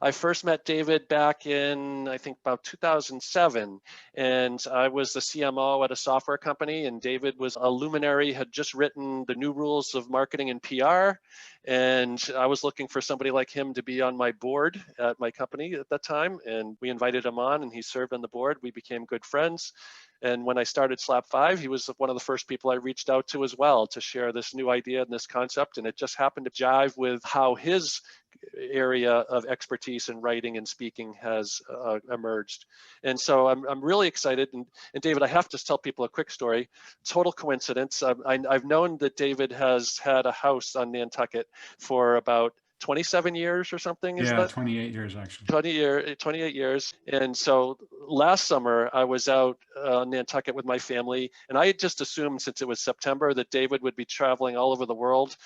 I first met David back in, I think, about 2007, and I was the CMO at a software company, and David was a luminary, had just written the new rules of marketing and PR, and I was looking for somebody like him to be on my board at my company at that time, and we invited him on, and he served on the board. We became good friends. And when I started Slap 5, he was one of the first people I reached out to as well to share this new idea and this concept. And it just happened to jive with how his area of expertise in writing and speaking has emerged. And so I'm really excited. And David, I have to tell people a quick story. Total coincidence. I've known that David has had a house on Nantucket for about 27 years or something, is Yeah, that? 28 years actually. 28 years. And so last summer I was out on Nantucket with my family, and I had just assumed, since it was September, that David would be traveling all over the world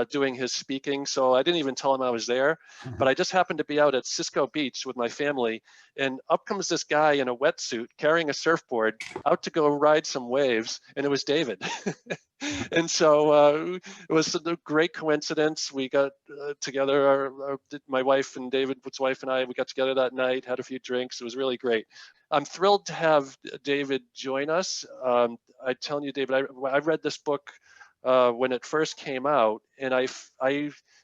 doing his speaking. So I didn't even tell him I was there, but I just happened to be out at Cisco Beach with my family, and up comes this guy in a wetsuit carrying a surfboard out to go ride some waves, and it was David. And so it was a great coincidence. We got together, my wife and David's wife and I, we got together that night, had a few drinks. It was really great. I'm thrilled to have David join us. I'm telling you, David, I read this book when it first came out, and I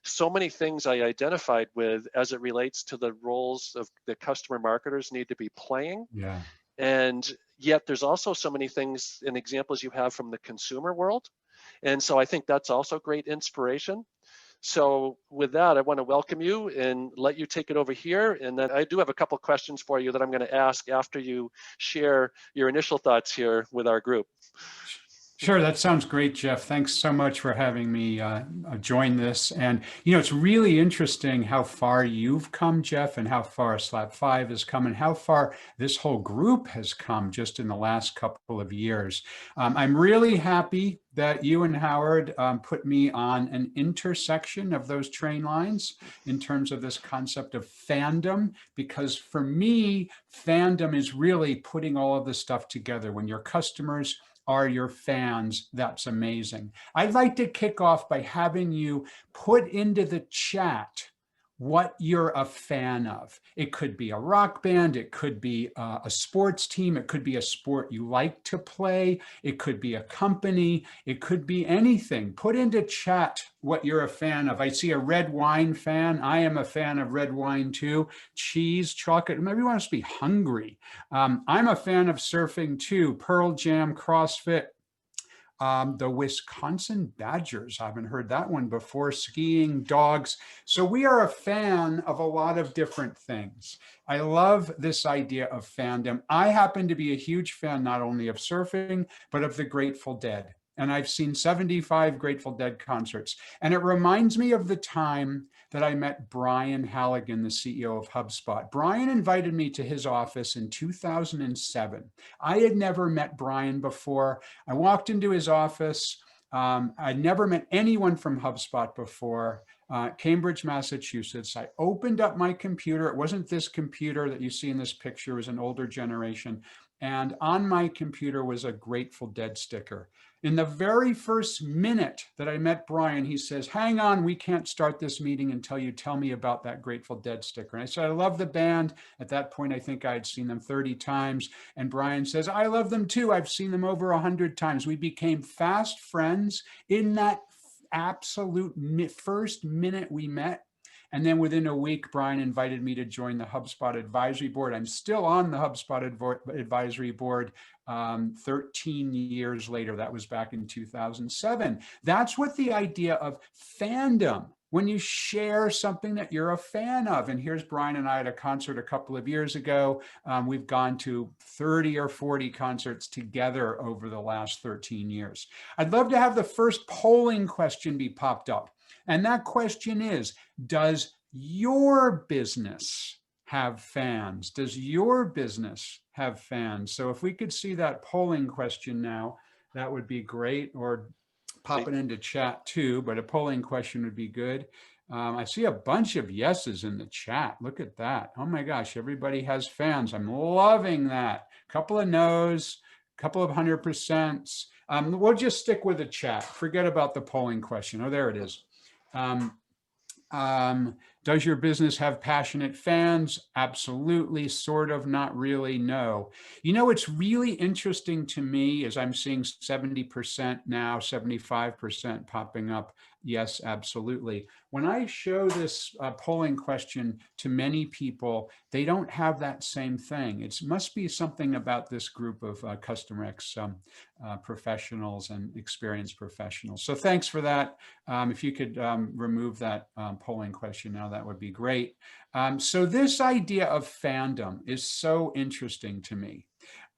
so many things I identified with as it relates to the roles of the customer marketers need to be playing. Yeah. And yet there's also so many things and examples you have from the consumer world. And so I think that's also great inspiration. So with that, I want to welcome you and let you take it over here. And then I do have a couple questions for you that I'm going to ask after you share your initial thoughts here with our group. Sure, that sounds great, Jeff. Thanks so much for having me join this. And, it's really interesting how far you've come, Jeff, and how far Slap 5 has come, and how far this whole group has come just in the last couple of years. I'm really happy that you and Howard put me on an intersection of those train lines in terms of this concept of fandom, because for me, fandom is really putting all of this stuff together. When your customers are your fans, that's amazing. I'd like to kick off by having you put into the chat what you're a fan of. It could be a rock band, it could be a sports team, it could be a sport you like to play, it could be a company, it could be anything. Put into chat what you're a fan of. I see a red wine fan. I am a fan of red wine too. Cheese, chocolate, everyone must be hungry. I'm a fan of surfing too. Pearl Jam, CrossFit. The Wisconsin Badgers, I haven't heard that one before. Skiing, dogs. So we are a fan of a lot of different things. I love this idea of fandom. I happen to be a huge fan not only of surfing, but of the Grateful Dead. And I've seen 75 Grateful Dead concerts. And it reminds me of the time that I met Brian Halligan, the CEO of HubSpot. Brian invited me to his office in 2007. I had never met Brian before. I walked into his office. I'd never met anyone from HubSpot before. Cambridge, Massachusetts. I opened up my computer. It wasn't this computer that you see in this picture. It was an older generation. And on my computer was a Grateful Dead sticker. In the very first minute that I met Brian, he says, hang on, we can't start this meeting until you tell me about that Grateful Dead sticker. And I said, I love the band. At that point, I think I had seen them 30 times. And Brian says, I love them too. I've seen them over 100 times. We became fast friends in that absolute first minute we met. And then within a week, Brian invited me to join the HubSpot advisory board. I'm still on the HubSpot advisory board 13 years later. That was back in 2007. That's what the idea of fandom, when you share something that you're a fan of. And here's Brian and I at a concert a couple of years ago. We've gone to 30 or 40 concerts together over the last 13 years. I'd love to have the first polling question be popped up. And that question is, does your business have fans? Does your business have fans? So if we could see that polling question now, that would be great. Or pop it into chat too, but a polling question would be good. I see a bunch of yeses in the chat. Look at that. Oh my gosh, everybody has fans. I'm loving that. Couple of no's, couple of 100%. We'll just stick with the chat. Forget about the polling question. Oh, there it is. Does your business have passionate fans? Absolutely, sort of, not really, no. You know, it's really interesting to me as I'm seeing 70% now, 75% popping up. Yes, absolutely. When I show this polling question to many people, they don't have that same thing. It must be something about this group of CustomerX professionals and experienced professionals. So thanks for that. If you could remove that polling question now, that would be great. So this idea of fandom is so interesting to me.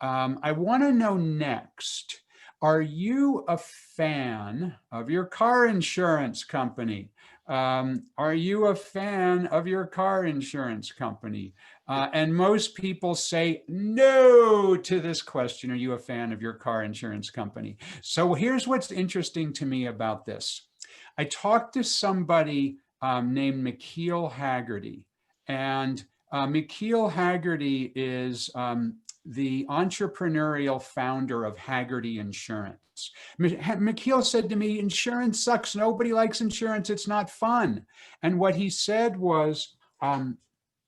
I want to know next, are you a fan of your car insurance company? Are you a fan of your car insurance company? And most people say no to this question. Are you a fan of your car insurance company? So here's what's interesting to me about this. I talked to somebody named McKeel Hagerty, and McKeel Hagerty is the entrepreneurial founder of Hagerty Insurance. McKeel said to me, insurance sucks. Nobody likes insurance. It's not fun. And what he said was that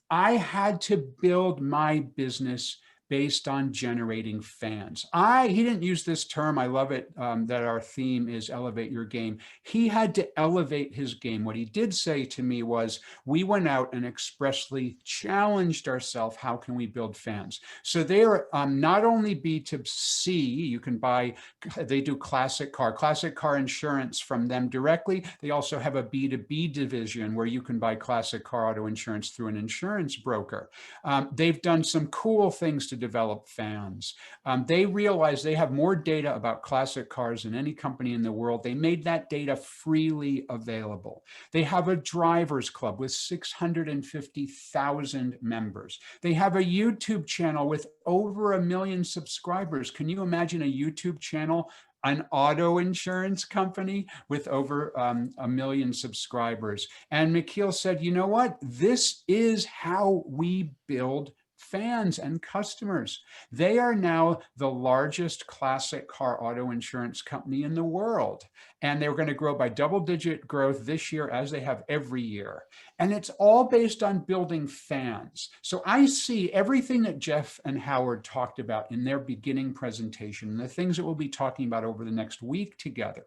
I had to build my business based on generating fans. He didn't use this term. I love it that our theme is elevate your game. He had to elevate his game. What he did say to me was, we went out and expressly challenged ourselves. How can we build fans? So they are not only B2C, you can buy, they do classic car insurance from them directly. They also have a B2B division where you can buy classic car auto insurance through an insurance broker. They've done some cool things to develop fans. They realize they have more data about classic cars than any company in the world. They made that data freely available. They have a drivers club with 650,000 members. They have a YouTube channel with over 1 million subscribers. Can you imagine a YouTube channel, an auto insurance company with over 1 million subscribers? And McKeel said, you know what? This is how we build fans and customers. They are now the largest classic car auto insurance company in the world. And they're going to grow by double-digit growth this year, as they have every year. And it's all based on building fans. So I see everything that Jeff and Howard talked about in their beginning presentation, and the things that we'll be talking about over the next week together,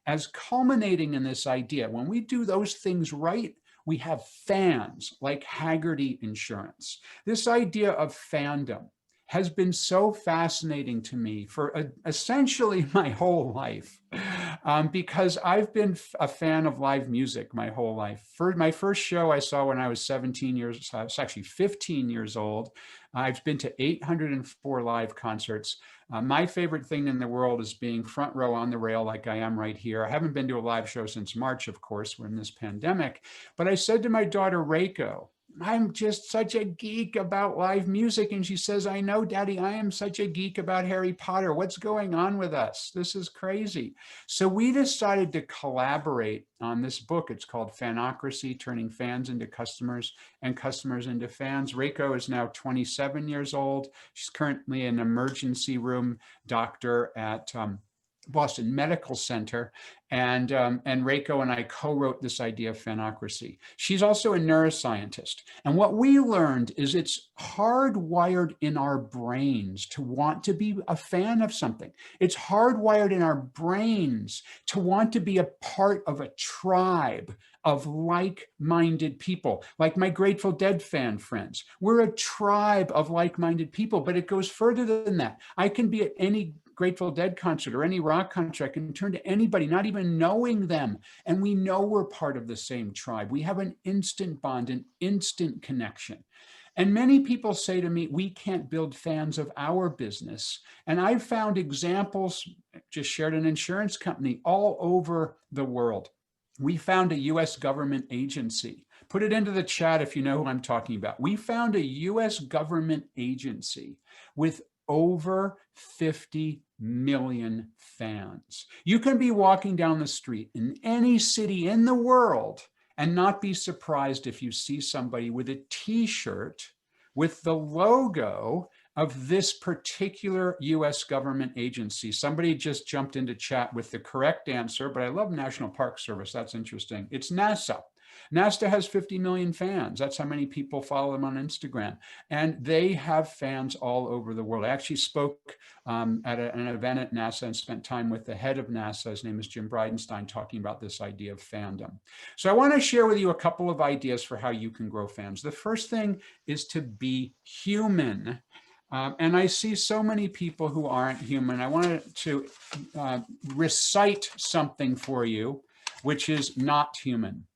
as culminating in this idea. When we do those things right, we have fans like Hagerty Insurance. This idea of fandom has been so fascinating to me for essentially my whole life, because I've been a fan of live music my whole life. My first show I saw when I was 17 years, I was actually 15 years old. I've been to 804 live concerts. My favorite thing in the world is being front row on the rail like I am right here. I haven't been to a live show since March, of course, we're in this pandemic. But I said to my daughter, Reiko, I'm just such a geek about live music. And she says, I know, Daddy, I am such a geek about Harry Potter. What's going on with us? This is crazy. So we decided to collaborate on this book. It's called Fanocracy, Turning Fans into Customers and Customers into Fans. Reiko is now 27 years old. She's currently an emergency room doctor at Boston Medical Center. And Reiko and I co-wrote this idea of Fanocracy. She's also a neuroscientist. And what we learned is it's hardwired in our brains to want to be a fan of something. It's hardwired in our brains to want to be a part of a tribe of like-minded people, like my Grateful Dead fan friends. We're a tribe of like-minded people, but it goes further than that. I can be at any Grateful Dead concert or any rock concert. I can turn to anybody, not even knowing them, and we know we're part of the same tribe. We have an instant bond, an instant connection. And many people say to me, we can't build fans of our business. And I've found examples, just shared an insurance company all over the world. We found a US government agency. Put it into the chat if you know who I'm talking about. We found a US government agency with over 50 million fans. You can be walking down the street in any city in the world and not be surprised if you see somebody with a t-shirt with the logo of this particular US government agency. Somebody just jumped into chat with the correct answer, but I love National Park Service. That's interesting. It's NASA. NASA has 50 million fans. That's how many people follow them on Instagram. And they have fans all over the world. I actually spoke at an event at NASA and spent time with the head of NASA. His name is Jim Bridenstine, talking about this idea of fandom. So I want to share with you a couple of ideas for how you can grow fans. The first thing is to be human. And I see so many people who aren't human. I wanted to recite something for you, which is not human.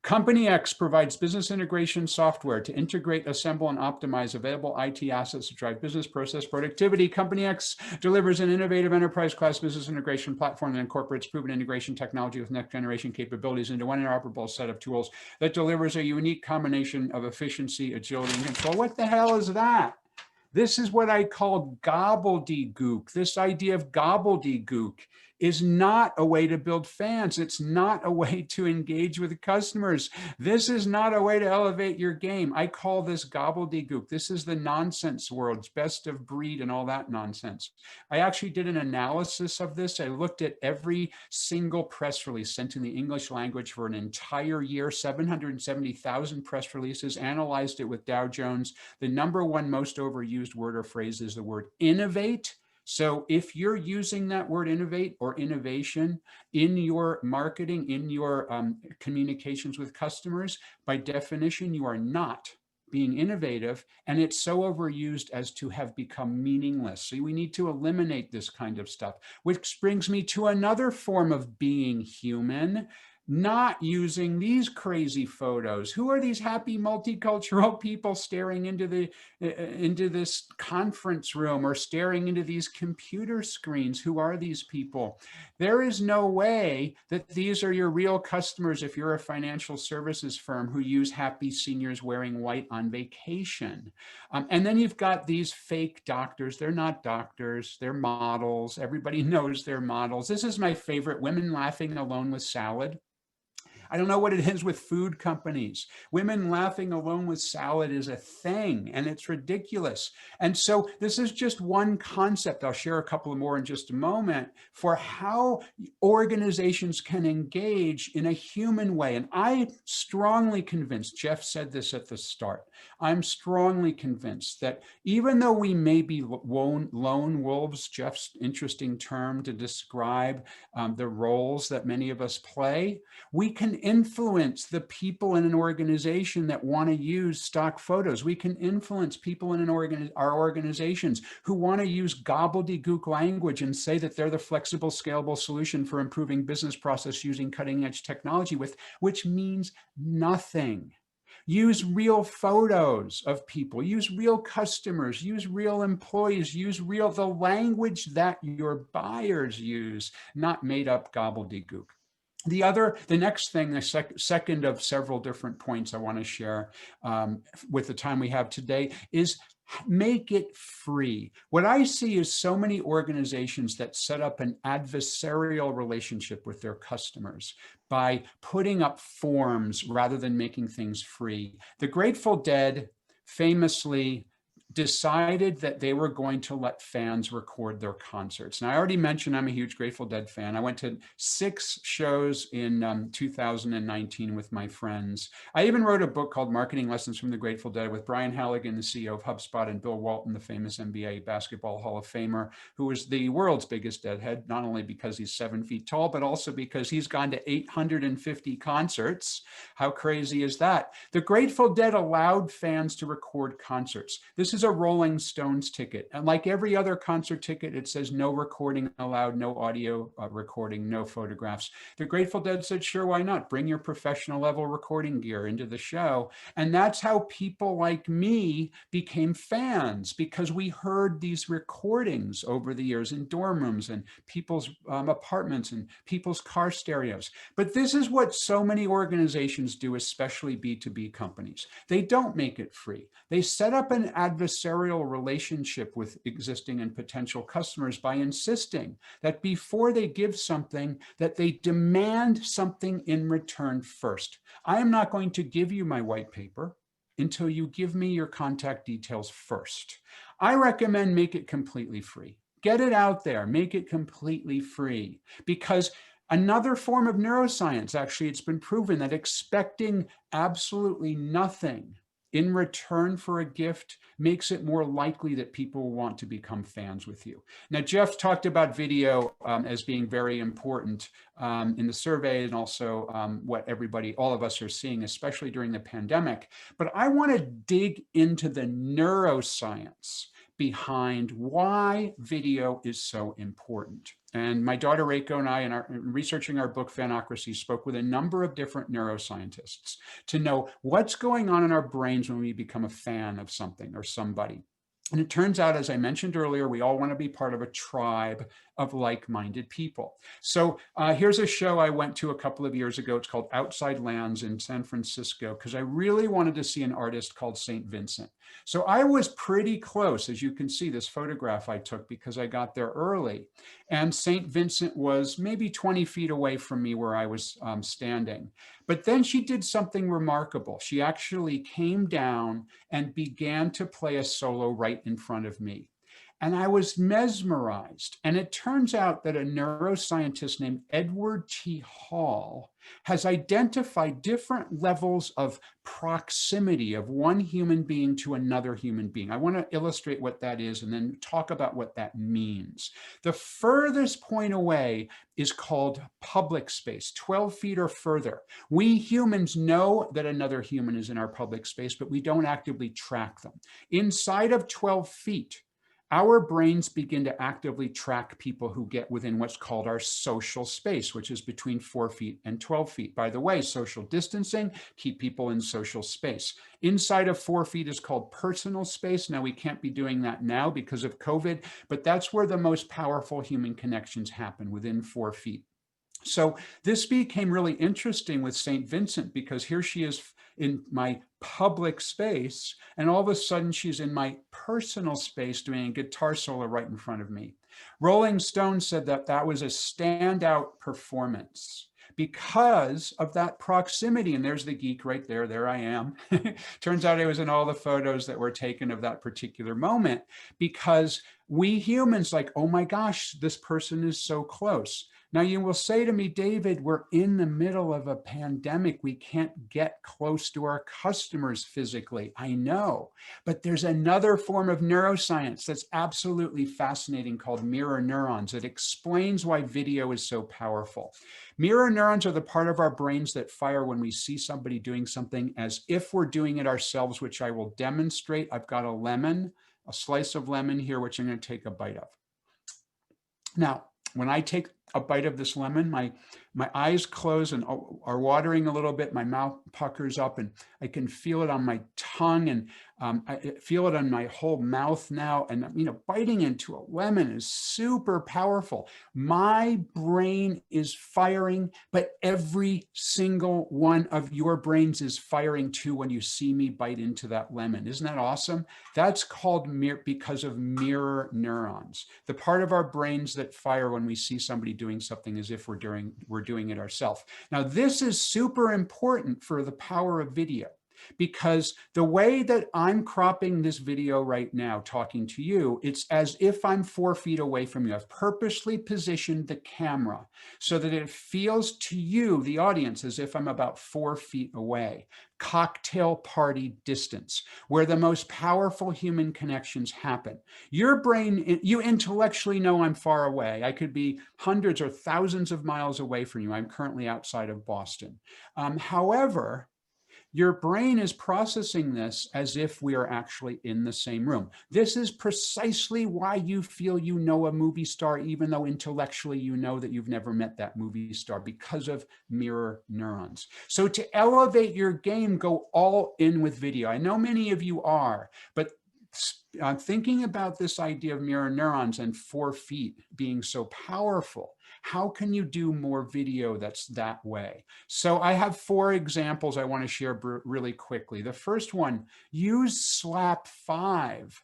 Company X provides business integration software to integrate, assemble, and optimize available IT assets to drive business process productivity. Company X delivers an innovative enterprise-class business integration platform that incorporates proven integration technology with next-generation capabilities into one interoperable set of tools that delivers a unique combination of efficiency, agility, and control. What the hell is that? This is what I call gobbledygook. This idea of gobbledygook is not a way to build fans. It's not a way to engage with customers. This is not a way to elevate your game. I call this gobbledygook. This is the nonsense world's best of breed and all that nonsense. I actually did an analysis of this. I looked at every single press release sent in the English language for an entire year, 770,000 press releases, analyzed it with Dow Jones. The number one most overused word or phrase is the word innovate. So if you're using that word innovate or innovation in your marketing, in your communications with customers, by definition, you are not being innovative, and it's so overused as to have become meaningless. So we need to eliminate this kind of stuff, which brings me to another form of being human. Not using these crazy photos. Who are these happy multicultural people staring into this conference room or staring into these computer screens? Who are these people? There is no way that these are your real customers if you're a financial services firm who use happy seniors wearing white on vacation. And then you've got these fake doctors. They're not doctors, they're models. Everybody knows they're models. This is my favorite, women laughing alone with salad. I don't know what it is with food companies. Women laughing alone with salad is a thing, and it's ridiculous. And so this is just one concept. I'll share a couple more in just a moment for how organizations can engage in a human way. And I'm strongly convinced, Jeff said this at the start, I'm strongly convinced that even though we may be lone wolves, Jeff's interesting term to describe the roles that many of us play, we can influence the people in an organization that want to use stock photos. We can influence people in our organizations who want to use gobbledygook language and say that they're the flexible, scalable solution for improving business process using cutting-edge technology, which means nothing. Use real photos of people, use real customers, use real employees, use the language that your buyers use, not made up gobbledygook. The next thing, the second of several different points I want to share with the time we have today is make it free. What I see is so many organizations that set up an adversarial relationship with their customers by putting up forms rather than making things free. The Grateful Dead famously decided that they were going to let fans record their concerts. Now, I already mentioned I'm a huge Grateful Dead fan. I went to 6 shows in 2019 with my friends. I even wrote a book called Marketing Lessons from the Grateful Dead with Brian Halligan, the CEO of HubSpot, and Bill Walton, the famous NBA basketball Hall of Famer, who is the world's biggest Deadhead, not only because he's 7 feet tall, but also because he's gone to 850 concerts. How crazy is that? The Grateful Dead allowed fans to record concerts. This is a Rolling Stones ticket. And like every other concert ticket, it says no recording allowed, no audio recording, no photographs. The Grateful Dead said, sure, why not? Bring your professional level recording gear into the show. And that's how people like me became fans, because we heard these recordings over the years in dorm rooms and people's apartments and people's car stereos. But this is what so many organizations do, especially B2B companies. They don't make it free. They set up an adversarial relationship with existing and potential customers by insisting that before they give something, that they demand something in return first. I am not going to give you my white paper until you give me your contact details first. I recommend make it completely free. Get it out there, make it completely free, because another form of neuroscience, actually, it's been proven that expecting absolutely nothing in return for a gift makes it more likely that people will want to become fans with you. Now, Jeff talked about video as being very important in the survey, and also what all of us are seeing, especially during the pandemic. But I want to dig into the neuroscience behind why video is so important. And my daughter Reiko and I, in researching our book Fanocracy, spoke with a number of different neuroscientists to know what's going on in our brains when we become a fan of something or somebody. And it turns out, as I mentioned earlier, we all want to be part of a tribe of like-minded people. So here's a show I went to a couple of years ago. It's called Outside Lands in San Francisco, because I really wanted to see an artist called St. Vincent. So I was pretty close, as you can see, this photograph I took because I got there early. And St. Vincent was maybe 20 feet away from me where I was standing. But then she did something remarkable. She actually came down and began to play a solo right in front of me. And I was mesmerized. And it turns out that a neuroscientist named Edward T. Hall has identified different levels of proximity of one human being to another human being. I want to illustrate what that is and then talk about what that means. The furthest point away is called public space, 12 feet or further. We humans know that another human is in our public space, but we don't actively track them. Inside of 12 feet, our brains begin to actively track people who get within what's called our social space, which is between 4 feet and 12 feet. By the way, social distancing, keep people in social space. Inside of 4 feet is called personal space. Now, we can't be doing that now because of COVID, but that's where the most powerful human connections happen, within 4 feet. So this became really interesting with St. Vincent, because here she is in my public space, and all of a sudden she's in my personal space doing a guitar solo right in front of me. Rolling Stone said that that was a standout performance because of that proximity. And there's the geek right there. There I am. Turns out I was in all the photos that were taken of that particular moment, because we humans like, oh my gosh, this person is so close. Now, you will say to me, David, we're in the middle of a pandemic. We can't get close to our customers physically. I know, but there's another form of neuroscience that's absolutely fascinating called mirror neurons. It explains why video is so powerful. Mirror neurons are the part of our brains that fire when we see somebody doing something as if we're doing it ourselves, which I will demonstrate. I've got a lemon, a slice of lemon here, which I'm going to take a bite of. Now, when I take a bite of this lemon, my eyes close and are watering a little bit. My mouth puckers up, and I can feel it on my tongue, and I feel it on my whole mouth now. And biting into a lemon is super powerful. My brain is firing, but every single one of your brains is firing too when you see me bite into that lemon. Isn't that awesome? That's called because of mirror neurons, the part of our brains that fire when we see somebody doing something as if we're doing it ourselves. Now, this is super important for the power of video, because the way that I'm cropping this video right now, talking to you, it's as if I'm 4 feet away from you. I've purposely positioned the camera so that it feels to you, the audience, as if I'm about 4 feet away. Cocktail party distance, where the most powerful human connections happen. Your brain, you intellectually know I'm far away. I could be hundreds or thousands of miles away from you. I'm currently outside of Boston. However, your brain is processing this as if we are actually in the same room. This is precisely why you feel you know a movie star, even though intellectually you know that you've never met that movie star, because of mirror neurons. So to elevate your game, go all in with video. I know many of you are, but thinking about this idea of mirror neurons and 4 feet being so powerful, how can you do more video that's that way? So I have 4 examples I want to share really quickly. The first one, use Slap 5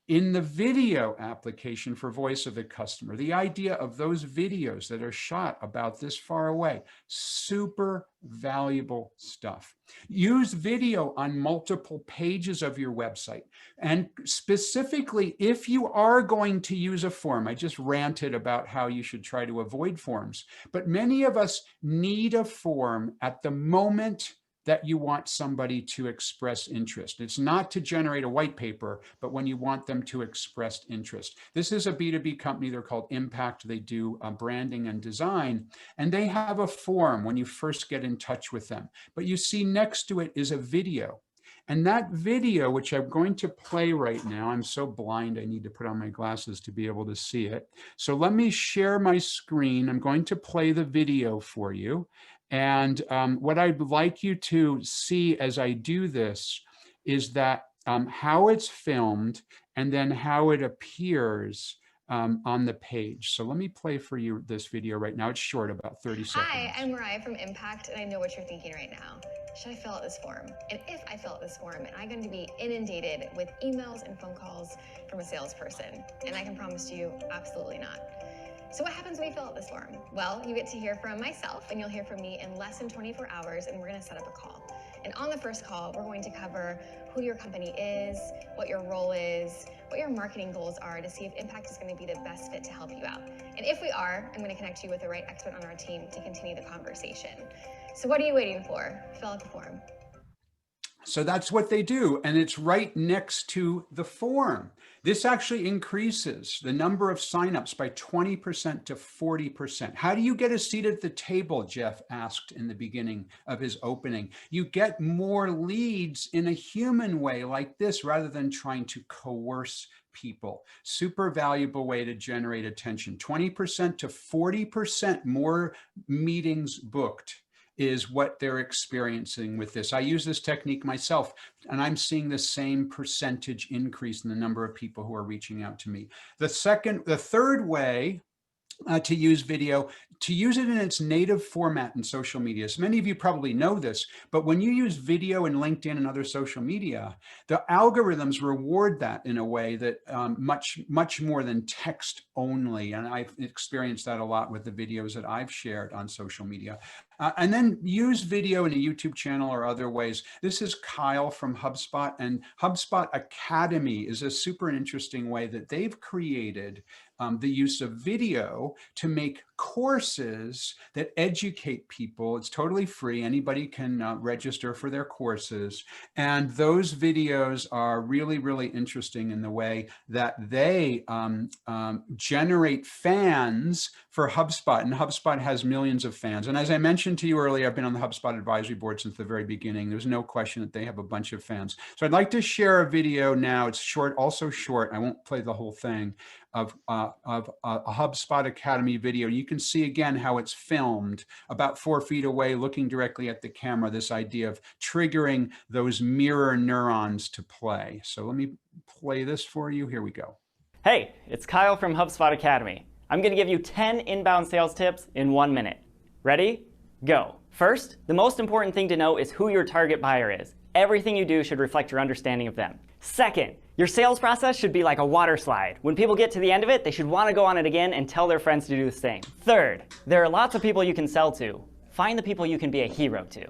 In the video application for voice of the customer, the idea of those videos that are shot about this far away, super valuable stuff. Use video on multiple pages of your website. And specifically, if you are going to use a form, I just ranted about how you should try to avoid forms, but many of us need a form at the moment that you want somebody to express interest. It's not to generate a white paper, but when you want them to express interest. This is a B2B company. They're called Impact. They do branding and design, and they have a form when you first get in touch with them. But you see next to it is a video. And that video, which I'm going to play right now, I'm so blind, I need to put on my glasses to be able to see it. So let me share my screen. I'm going to play the video for you. And what I'd like you to see as I do this is that how it's filmed and then how it appears on the page. So let me play for you this video right now. It's short, about 30 seconds. Hi, I'm Mariah from Impact, and I know what you're thinking right now. Should I fill out this form? And if I fill out this form, am I going to be inundated with emails and phone calls from a salesperson? And I can promise you, absolutely not. So what happens when you fill out this form? Well, you get to hear from myself, and you'll hear from me in less than 24 hours, and we're going to set up a call. And on the first call, we're going to cover who your company is, what your role is, what your marketing goals are, to see if Impact is going to be the best fit to help you out. And if we are, I'm going to connect you with the right expert on our team to continue the conversation. So what are you waiting for? Fill out the form. So that's what they do, and it's right next to the form. This actually increases the number of signups by 20% to 40%. How do you get a seat at the table? Jeff asked in the beginning of his opening. You get more leads in a human way like this, rather than trying to coerce people. Super valuable way to generate attention. 20% to 40% more meetings booked is what they're experiencing with this. I use this technique myself, and I'm seeing the same percentage increase in the number of people who are reaching out to me. The third way to use video, to use it in its native format in social media. So many of you probably know this, but when you use video in LinkedIn and other social media, the algorithms reward that in a way that much more than text only. And I've experienced that a lot with the videos that I've shared on social media. And then use video in a YouTube channel or other ways. This is Kyle from HubSpot, and HubSpot Academy is a super interesting way that they've created the use of video to make courses that educate people. It's totally free. Anybody can register for their courses. And those videos are really, really interesting in the way that they generate fans for HubSpot. And HubSpot has millions of fans. And as I mentioned to you earlier, I've been on the HubSpot advisory board since the very beginning. There's no question that they have a bunch of fans. So I'd like to share a video now. It's short, also short. I won't play the whole thing, of a HubSpot Academy video. You can see again how it's filmed about 4 feet away, looking directly at the camera, this idea of triggering those mirror neurons to play. So let me play this for you. Here we go. Hey, it's Kyle from HubSpot Academy. I'm going to give you 10 inbound sales tips in 1 minute. Ready? Go. First, the most important thing to know is who your target buyer is. Everything you do should reflect your understanding of them. Second, your sales process should be like a water slide. When people get to the end of it, they should want to go on it again and tell their friends to do the same. Third, there are lots of people you can sell to. Find the people you can be a hero to.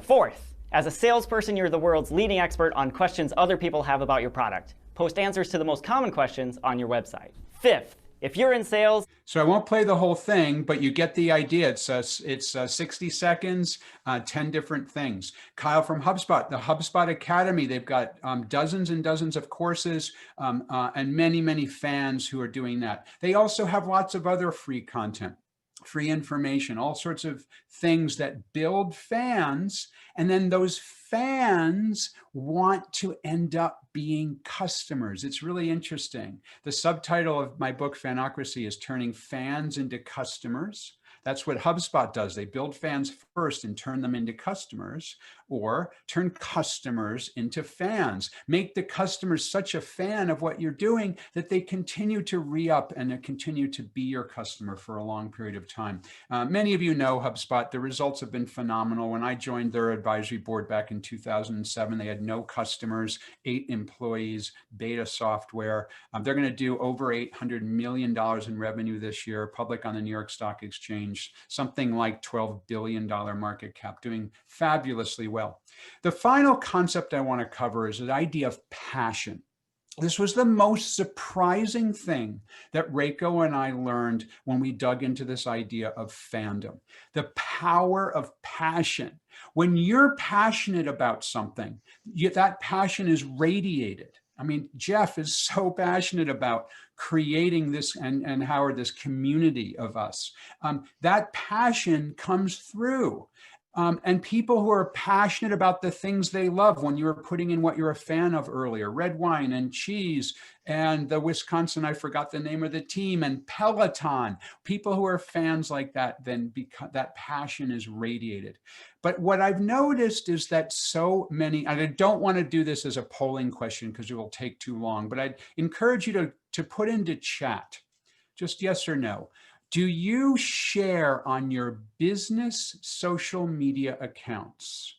Fourth, as a salesperson, you're the world's leading expert on questions other people have about your product. Post answers to the most common questions on your website. Fifth, if you're in sales... So I won't play the whole thing, but you get the idea. It's 60 seconds, 10 different things. Kyle from HubSpot, the HubSpot Academy, they've got dozens and dozens of courses and many, many fans who are doing that. They also have lots of other free content, free information, all sorts of things that build fans. And then those fans want to end up being customers. It's really interesting. The subtitle of my book, Fanocracy, is Turning Fans into Customers. That's what HubSpot does. They build fans first and turn them into customers, or turn customers into fans. Make the customers such a fan of what you're doing that they continue to re-up and continue to be your customer for a long period of time. Many of you know HubSpot. The results have been phenomenal. When I joined their advisory board back in in 2007. They had no customers, 8 employees, beta software. They're going to do over $800 million in revenue this year, public on the New York Stock Exchange, something like $12 billion market cap, doing fabulously well. The final concept I want to cover is the idea of passion. This was the most surprising thing that Reiko and I learned when we dug into this idea of fandom, the power of passion. When you're passionate about something, that passion is radiated. I mean, Jeff is so passionate about creating this, and Howard, this community of us. That passion comes through. And people who are passionate about the things they love, when you were putting in what you're a fan of earlier, red wine and cheese and the Wisconsin, I forgot the name of the team, and Peloton, people who are fans like that, then that passion is radiated. But what I've noticed is that so many, and I don't want to do this as a polling question because it will take too long, but I'd encourage you to put into chat, just yes or no. Do you share on your business social media accounts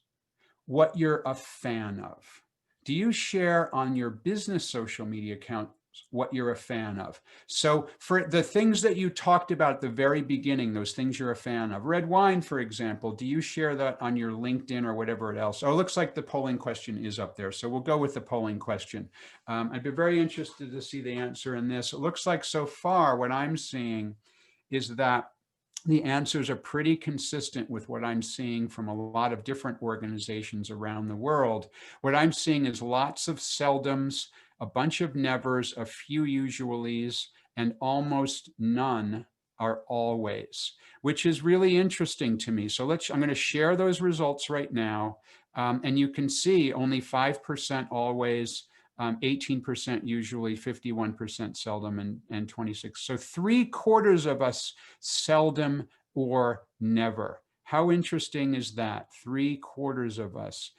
what you're a fan of? Do you share on your business social media accounts what you're a fan of? So for the things that you talked about at the very beginning, those things you're a fan of, red wine, for example, do you share that on your LinkedIn or whatever else? Oh, it looks like the polling question is up there. So we'll go with the polling question. I'd be very interested to see the answer in this. It looks like so far what I'm seeing is that the answers are pretty consistent with what I'm seeing from a lot of different organizations around the world. What I'm seeing is lots of seldoms, a bunch of nevers, a few usuallys, and almost none are always, which is really interesting to me. So I'm going to share those results right now. And you can see only 5% always, 18% usually, 51% seldom, and 26. So 3/4 of us seldom or never. How interesting is that? 3/4 of us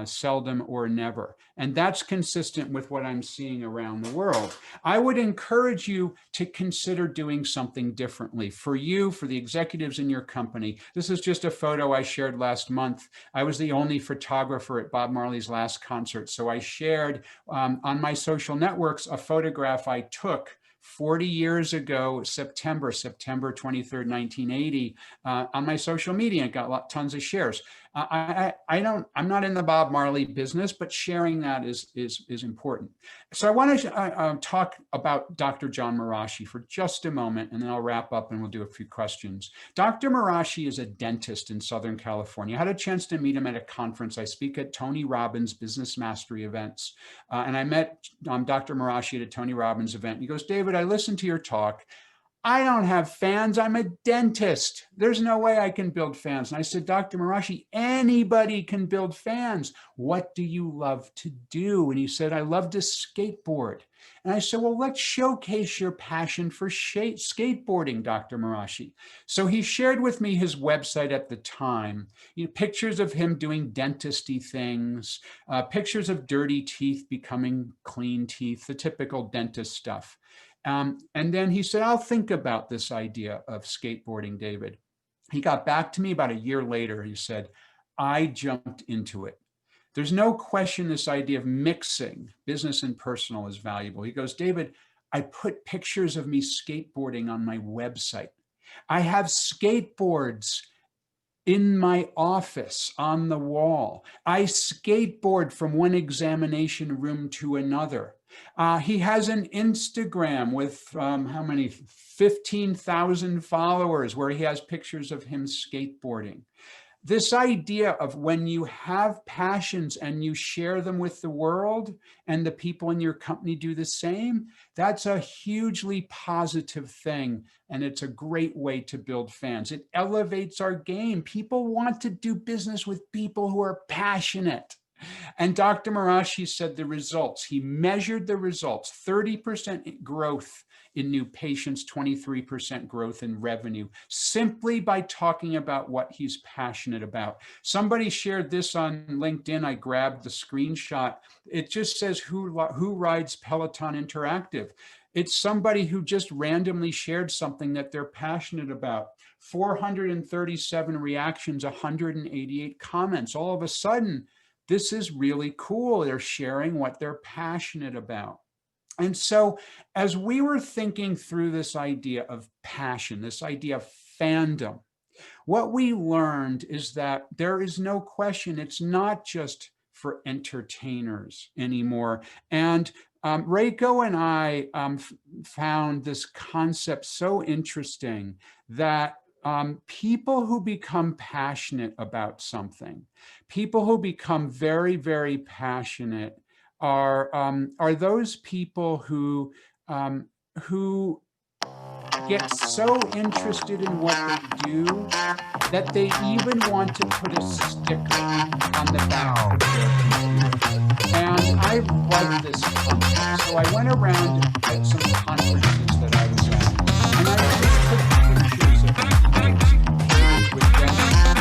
seldom or never. And that's consistent with what I'm seeing around the world. I would encourage you to consider doing something differently. For you, for the executives in your company, this is just a photo I shared last month. I was the only photographer at Bob Marley's last concert. So I shared on my social networks a photograph I took 40 years ago, September 23rd, 1980, on my social media. It got tons of shares. I'm not in the Bob Marley business, but sharing that is important. So I want to talk about Dr. John Marashi for just a moment, and then I'll wrap up and we'll do a few questions. Dr. Marashi is a dentist in Southern California. I had a chance to meet him at a conference. I speak at Tony Robbins Business Mastery events, and I met Dr. Marashi at a Tony Robbins event. He goes, David, I listened to your talk. I don't have fans. I'm a dentist. There's no way I can build fans. And I said, Dr. Marashi, anybody can build fans. What do you love to do? And he said, I love to skateboard. And I said, well, let's showcase your passion for skateboarding, Dr. Marashi. So he shared with me his website at the time, pictures of him doing dentisty things, pictures of dirty teeth becoming clean teeth, the typical dentist stuff. And then he said, I'll think about this idea of skateboarding, David. He got back to me about a year later. He said, I jumped into it. There's no question this idea of mixing business and personal is valuable. He goes, David, I put pictures of me skateboarding on my website. I have skateboards in my office on the wall. I skateboard from one examination room to another. He has an Instagram with how many? 15,000 followers where he has pictures of him skateboarding. This idea of when you have passions and you share them with the world and the people in your company do the same, that's a hugely positive thing. And it's a great way to build fans. It elevates our game. People want to do business with people who are passionate. And Dr. Marashi said the results, he measured the results, 30% growth in new patients, 23% growth in revenue, simply by talking about what he's passionate about. Somebody shared this on LinkedIn. I grabbed the screenshot. It just says, who rides Peloton Interactive? It's somebody who just randomly shared something that they're passionate about. 437 reactions, 188 comments. All of a sudden, this is really cool. They're sharing what they're passionate about. And so as we were thinking through this idea of passion, this idea of fandom, what we learned is that there is no question, it's not just for entertainers anymore. And Reiko and I found this concept so interesting that people who become passionate about something, people who become very, very passionate are those people who get so interested in what they do that they even want to put a sticker on the back of their computer. And I love this concept. So I went around at some conferences that I was at, and I just took pictures of people's computers with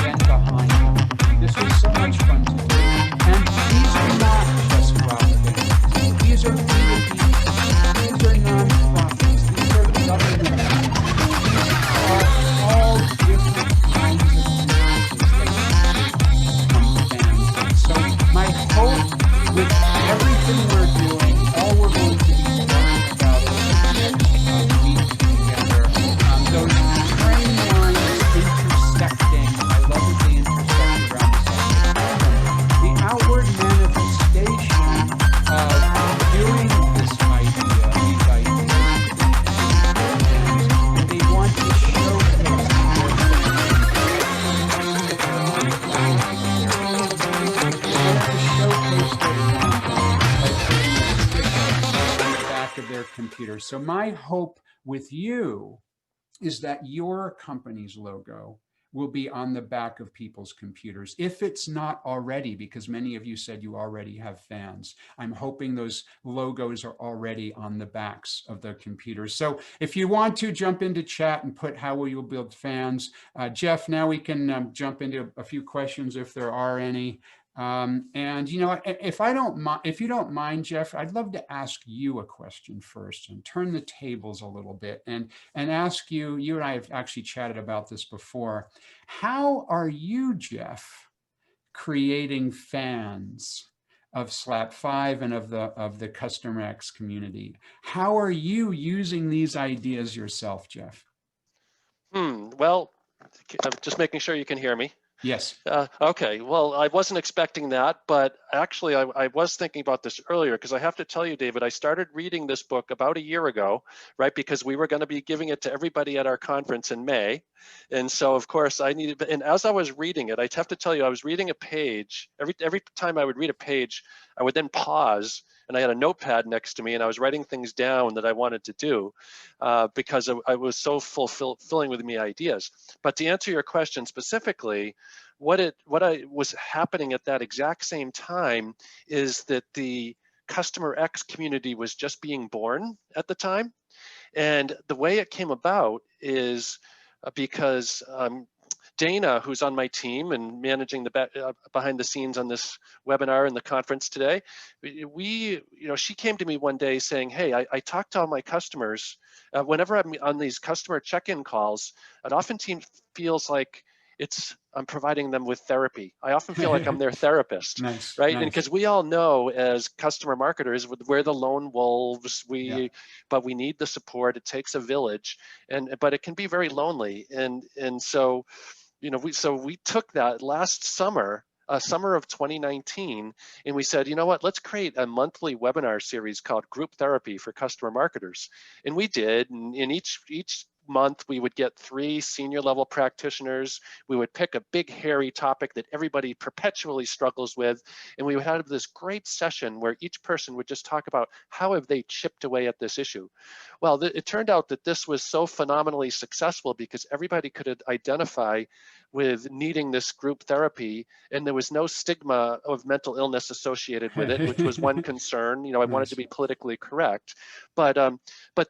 them behind them. This was so much fun to do. And these are not just rock bands. These are B2B. These are nonprofits. These are government. These are all different kinds of businesses that become fans. So my hope with everything we're doing, all we're going to be talking about over the next week together, those train lines intersecting, I love that they intersect around the outward manifestation of doing this idea, these ideas, and they want to showcase of their computer. So my hope with you is that your company's logo will be on the back of people's computers, if it's not already, because many of you said you already have fans. I'm hoping those logos are already on the backs of the computers. So if you want to jump into chat and put how will you build fans, Jeff, now we can jump into a few questions if there are any. And you know, if you don't mind, Jeff, I'd love to ask you a question first and turn the tables a little bit and ask you. You and I have actually chatted about this before. How are you, Jeff, creating fans of SLAP 5 and of the CustomerX community? How are you using these ideas yourself, Jeff? Well, I'm just making sure you can hear me. Yes. Okay, well, I wasn't expecting that, but actually I was thinking about this earlier, because I have to tell you, David, I started reading this book about a year ago, right? Because we were going to be giving it to everybody at our conference in May. And so of course I needed, and as I was reading it, I'd have to tell you, I was reading a page, every time I would read a page, I would then pause, and I had a notepad next to me, and I was writing things down that I wanted to do because I was so fulfilling with me ideas. But to answer your question specifically, what was happening at that exact same time is that the CustomerX community was just being born at the time. And the way it came about is because Dana, who's on my team and managing the behind the scenes on this webinar and the conference today, she came to me one day saying, hey, I talked to all my customers. Whenever I'm on these customer check-in calls, it often feels like I'm providing them with therapy. I often feel like I'm their therapist, Nice, right? nice. And because we all know as customer marketers, we're the lone wolves. But we need the support. It takes a village, but it can be very lonely. And so, we took that last summer, summer of 2019, and we said, you know what, let's create a monthly webinar series called Group Therapy for Customer Marketers. And we did, and in each month we would get 3 senior level practitioners. We would pick a big hairy topic that everybody perpetually struggles with, and we would have this great session where each person would just talk about how have they chipped away at this issue. Well, it turned out that this was so phenomenally successful because everybody could identify with needing this group therapy, and there was no stigma of mental illness associated with it, which was one concern. I wanted to be politically correct, but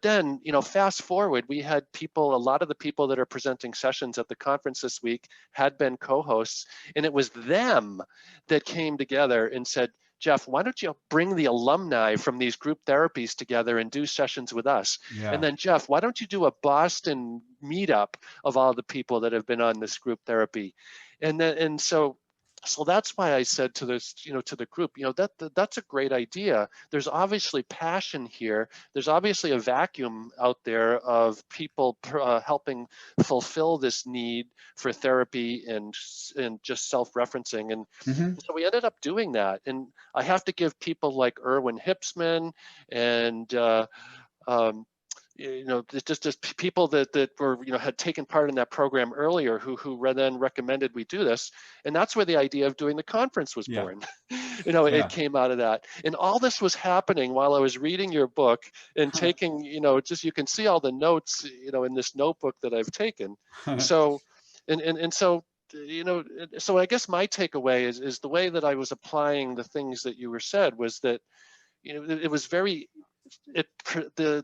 then, fast forward, we had a lot of the people that are presenting sessions at the conference this week had been co-hosts, and it was them that came together and said, Jeff, why don't you bring the alumni from these group therapies together and do sessions with us? Yeah. And then, Jeff, why don't you do a Boston meetup of all the people that have been on this group therapy? And so So that's why I said to this, to the group, that's a great idea. There's obviously passion here. There's obviously a vacuum out there of people helping fulfill this need for therapy and just self-referencing. And so we ended up doing that. And I have to give people like Erwin Hipsman and just people that were, had taken part in that program earlier who then recommended we do this. And that's where the idea of doing the conference was born. It came out of that. And all this was happening while I was reading your book and taking, you can see all the notes, in this notebook that I've taken. So, so I guess my takeaway is the way that I was applying the things that you were said was that, it was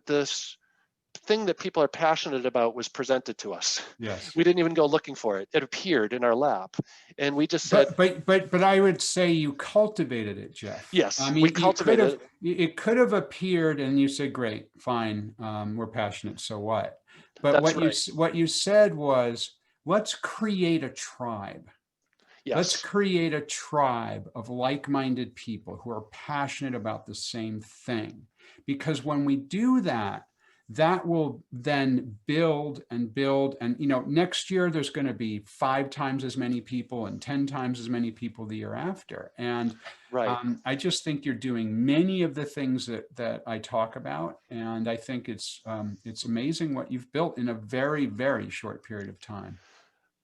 this thing that people are passionate about was presented to us. Yes. We didn't even go looking for it. It appeared in our lap, and we just said. But I would say you cultivated it, Jeff. Yes, I mean, we cultivated it. It could have appeared, and you said, "Great, fine, we're passionate. So what?" But what you said was, "Let's create a tribe." Yes. Let's create a tribe of like-minded people who are passionate about the same thing. Because when we do that, that will then build and build. And, next year there's going to be 5 times as many people and 10 times as many people the year after. And I just think you're doing many of the things that I talk about. And I think it's amazing what you've built in a very, very short period of time.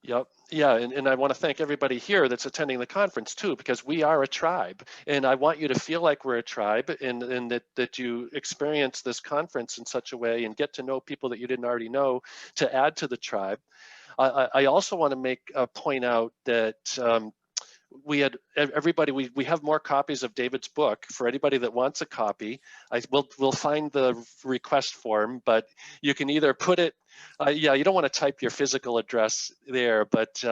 Yep. Yeah. And I want to thank everybody here that's attending the conference too, because we are a tribe, and I want you to feel like we're a tribe, and that you experience this conference in such a way and get to know people that you didn't already know to add to the tribe. I also want to point out that we have more copies of David's book for anybody that wants a copy. We'll find the request form, but you can either put it, you don't want to type your physical address there, but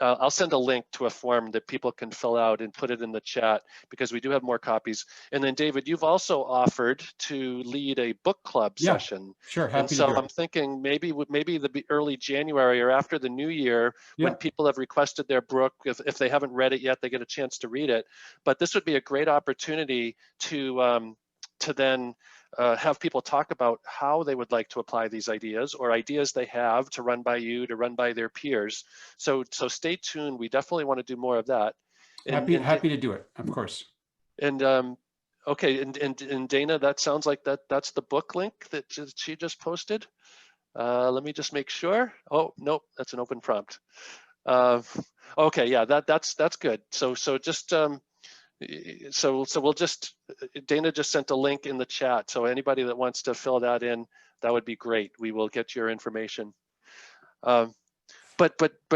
I'll send a link to a form that people can fill out and put it in the chat, because we do have more copies. And then David, you've also offered to lead a book club session. Sure, happy and so to do it. I'm thinking maybe the early January or after the new year, when people have requested their book, if they haven't read it yet, they get a chance to read it. But this would be a great opportunity to then have people talk about how they would like to apply these ideas, or ideas they have to run by you, to run by their peers. So stay tuned. We definitely want to do more of that. Happy to do it, of course. And okay, and Dana, that sounds like that's the book link that she just posted. Let me just make sure. Oh, nope, that's an open prompt. Okay, yeah, that's good. So just so we'll just, Dana just sent a link in the chat. So anybody that wants to fill that in, that would be great. We will get your information. But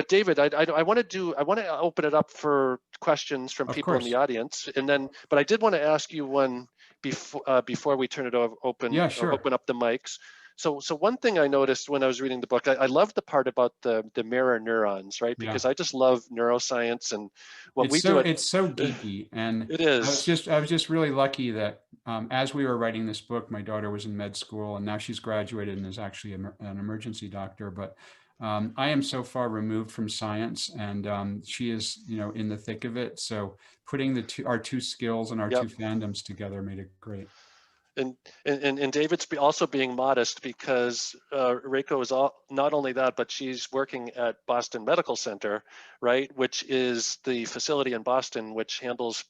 David, I want to open it up for questions from people in the audience, and then, but I did want to ask you one before we turn it open up the mics. So one thing I noticed when I was reading the book, I loved the part about the mirror neurons, right? Because I just love neuroscience and what we do. It's so geeky, and it is. I was just really lucky that as we were writing this book, my daughter was in med school, and now she's graduated and is actually an emergency doctor. But I am so far removed from science, and she is, in the thick of it. So putting our two skills and our two fandoms together made it great. And David's also being modest, because Reiko is not only that, but she's working at Boston Medical Center, right? Which is the facility in Boston which handles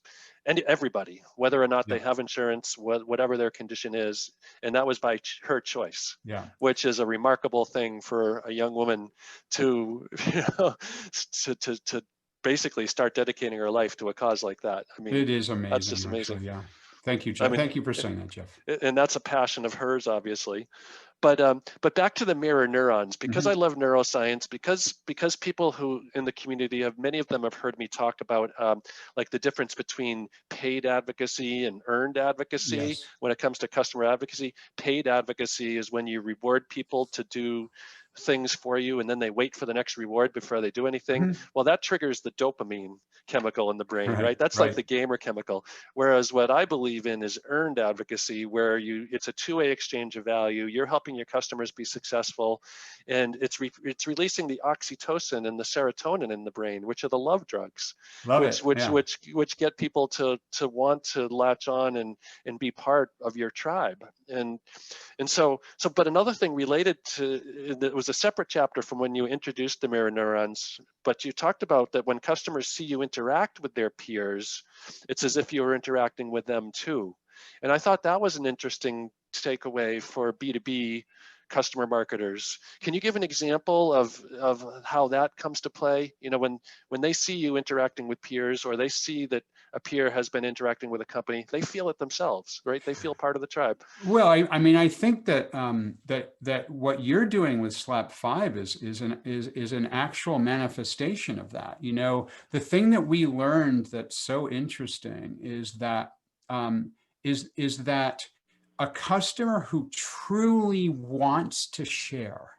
everybody, whether or not they have insurance, whatever their condition is, and that was by her choice. Which is a remarkable thing for a young woman to to basically start dedicating her life to a cause like that. I mean, it is amazing. That's just amazing. Actually, Thank you, Jeff. Thank you for saying that, Jeff. And that's a passion of hers, obviously. But back to the mirror neurons, because I love neuroscience, because people who in the community many of them have heard me talk about like the difference between paid advocacy and earned advocacy. When it comes to customer advocacy, paid advocacy is when you reward people to do things for you, and then they wait for the next reward before they do anything. Mhm. Well, that triggers the dopamine chemical in the brain, right? That's like right. the gamer chemical. Whereas what I believe in is earned advocacy, where it's a two-way exchange of value. You're helping your customers be successful, and it's releasing the oxytocin and the serotonin in the brain, which are the love drugs, Love which it. which Yeah. which get people to want to latch on and be part of your tribe. And so but another thing related to that was a separate chapter from when you introduced the mirror neurons, but you talked about that when customers see you interact with their peers, it's as if you were interacting with them too. And I thought that was an interesting takeaway for B2B customer marketers. Can you give an example of how that comes to play? You know, when they see you interacting with peers, or they see that a peer has been interacting with a company, they feel it themselves, right? They feel part of the tribe. Well, I mean, I think that that what you're doing with Slap 5 is an actual manifestation of that. You know, the thing that we learned that's so interesting is that is that a customer who truly wants to share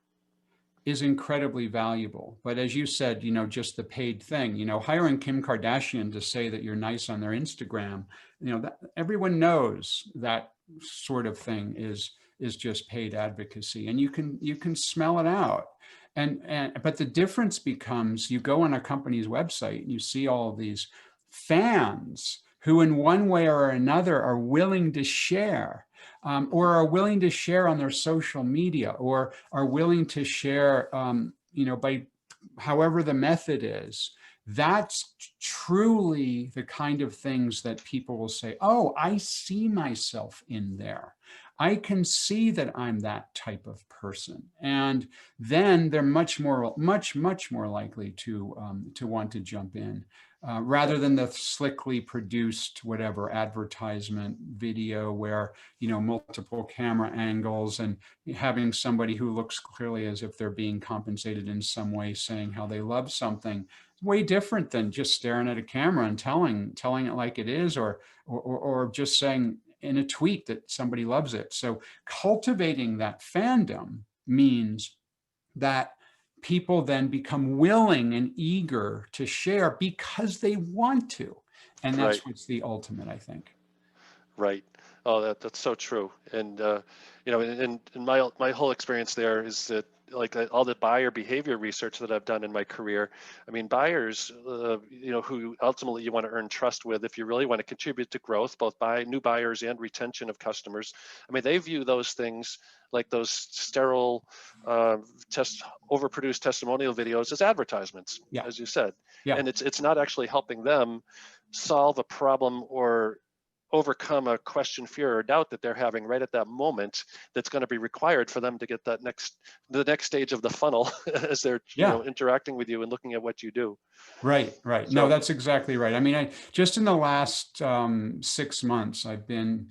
is incredibly valuable. But as you said, you know, just the paid thing, you know, hiring Kim Kardashian to say that you're nice on their Instagram, you know, that everyone knows that sort of thing is just paid advocacy, and you can smell it out. But the difference becomes, you go on a company's website and you see all of these fans who in one way or another are willing to share, or are willing to share on their social media, or are willing to share, you know, by however the method is. That's truly the kind of things that people will say, oh, I see myself in there. I can see that I'm that type of person. And then they're much more likely to want to jump in. Rather than the slickly produced whatever advertisement video where, you know, multiple camera angles and having somebody who looks clearly as if they're being compensated in some way saying how they love something. Way different than just staring at a camera and telling it like it is, or just saying in a tweet that somebody loves it. So cultivating that fandom means that people then become willing and eager to share because they want to. And that's Right. what's the ultimate, I think. Right. Oh, that's so true. And you know, and my whole experience there is that, like, all the buyer behavior research that I've done in my career, I mean, buyers, you know, who ultimately you want to earn trust with if you really want to contribute to growth, both by new buyers and retention of customers. I mean, they view those things, like those sterile, overproduced testimonial videos, as advertisements, Yeah. as you said. Yeah. And it's not actually helping them solve a problem or overcome a question, fear, or doubt that they're having right at that moment, that's going to be required for them to get the next stage of the funnel as they're you know, interacting with you and looking at what you do. Right. So, No, that's exactly right. I mean, I just in the last 6 months, I've been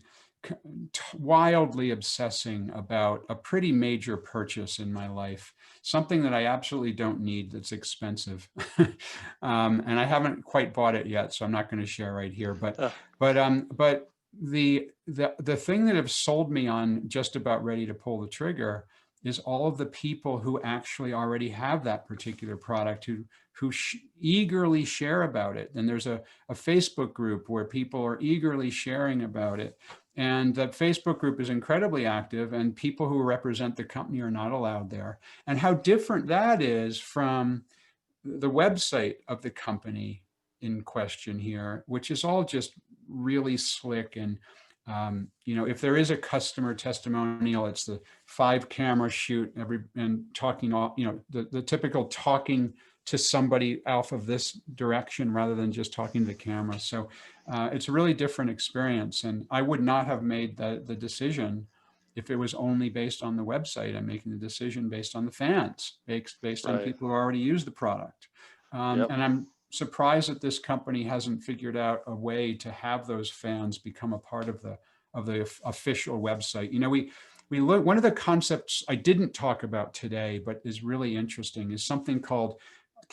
wildly obsessing about a pretty major purchase in my life, something that I absolutely don't need, that's expensive. And I haven't quite bought it yet, so I'm not going to share right here. But the thing that have sold me on just about ready to pull the trigger is all of the people who actually already have that particular product, who eagerly share about it. And there's a Facebook group where people are eagerly sharing about it. And that Facebook group is incredibly active, and people who represent the company are not allowed there. And how different that is from the website of the company in question here, which is all just really slick. And you know, if there is a customer testimonial, it's the 5-camera shoot and talking all, you know, the typical talking to somebody off of this direction rather than just talking to the camera. So it's a really different experience. And I would not have made the decision if it was only based on the website. I'm making the decision based on the fans, based on people who already use the product. And I'm surprised that this company hasn't figured out a way to have those fans become a part of the official website. You know, we look, one of the concepts I didn't talk about today, but is really interesting, is something called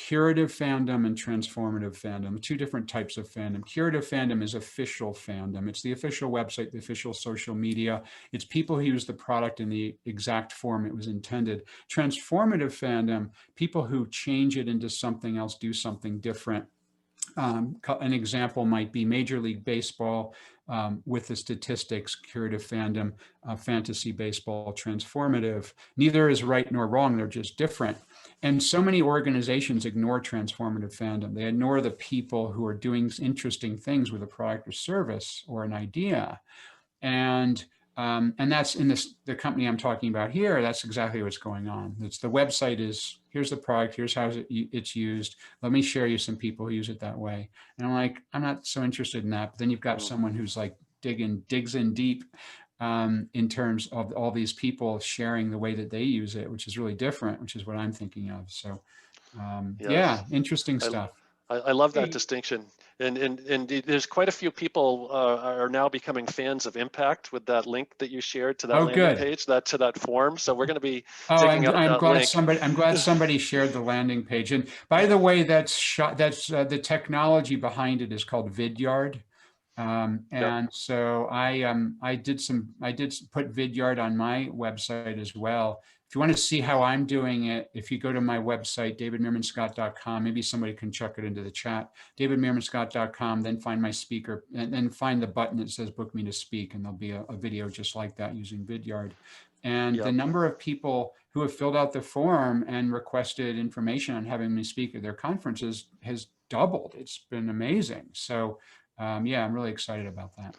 curative fandom and transformative fandom, two different types of fandom. Curative fandom is official fandom. It's the official website, the official social media. It's people who use the product in the exact form it was intended. Transformative fandom, people who change it into something else, do something different. An example might be Major League Baseball with the statistics, curative fandom, fantasy baseball, transformative. Neither is right nor wrong, they're just different. And so many organizations ignore transformative fandom. They ignore the people who are doing interesting things with a product or service or an idea. And that's in the company I'm talking about here. That's exactly what's going on. It's the website is, here's the product, here's how it's used. Let me share you some people who use it that way. And I'm like, I'm not so interested in that. But then you've got someone who's like digs in deep in terms of all these people sharing the way that they use it, which is really different, which is what I'm thinking of. So yeah, interesting stuff. I love that distinction. And there's quite a few people are now becoming fans of Impact with that link that you shared to that landing page, to that form. So we're going to be digging up that link. I'm glad somebody shared the landing page. And by the way, that's the technology behind it is called Vidyard. So I did put Vidyard on my website as well. If you want to see how I'm doing it, if you go to my website, davidmeermanscott.com, maybe somebody can chuck it into the chat, davidmeermanscott.com, then find my speaker and then find the button that says book me to speak. And there'll be a video just like that using Vidyard. And the number of people who have filled out the form and requested information on having me speak at their conferences has doubled. It's been amazing. So yeah, I'm really excited about that.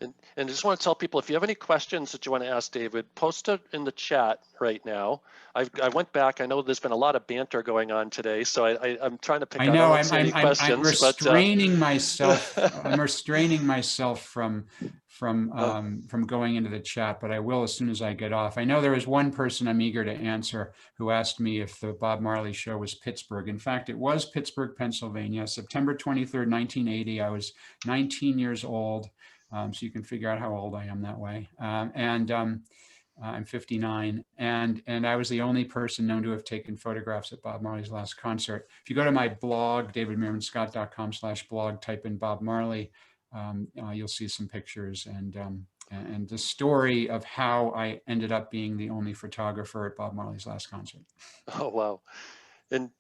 And I just want to tell people, if you have any questions that you want to ask David, post it in the chat right now. I went back. I know there's been a lot of banter going on today, so I'm trying to pick out any questions. I'm restraining myself. I'm restraining myself from going into the chat, but I will as soon as I get off. I know there was one person I'm eager to answer who asked me if the Bob Marley show was Pittsburgh. In fact, it was Pittsburgh, Pennsylvania, September 23rd, 1980. I was 19 years old. So you can figure out how old I am that way. I'm 59, and I was the only person known to have taken photographs at Bob Marley's last concert. If you go to my blog, davidmeermanscott.com/blog, type in Bob Marley, you'll see some pictures and the story of how I ended up being the only photographer at Bob Marley's last concert. Oh, wow. And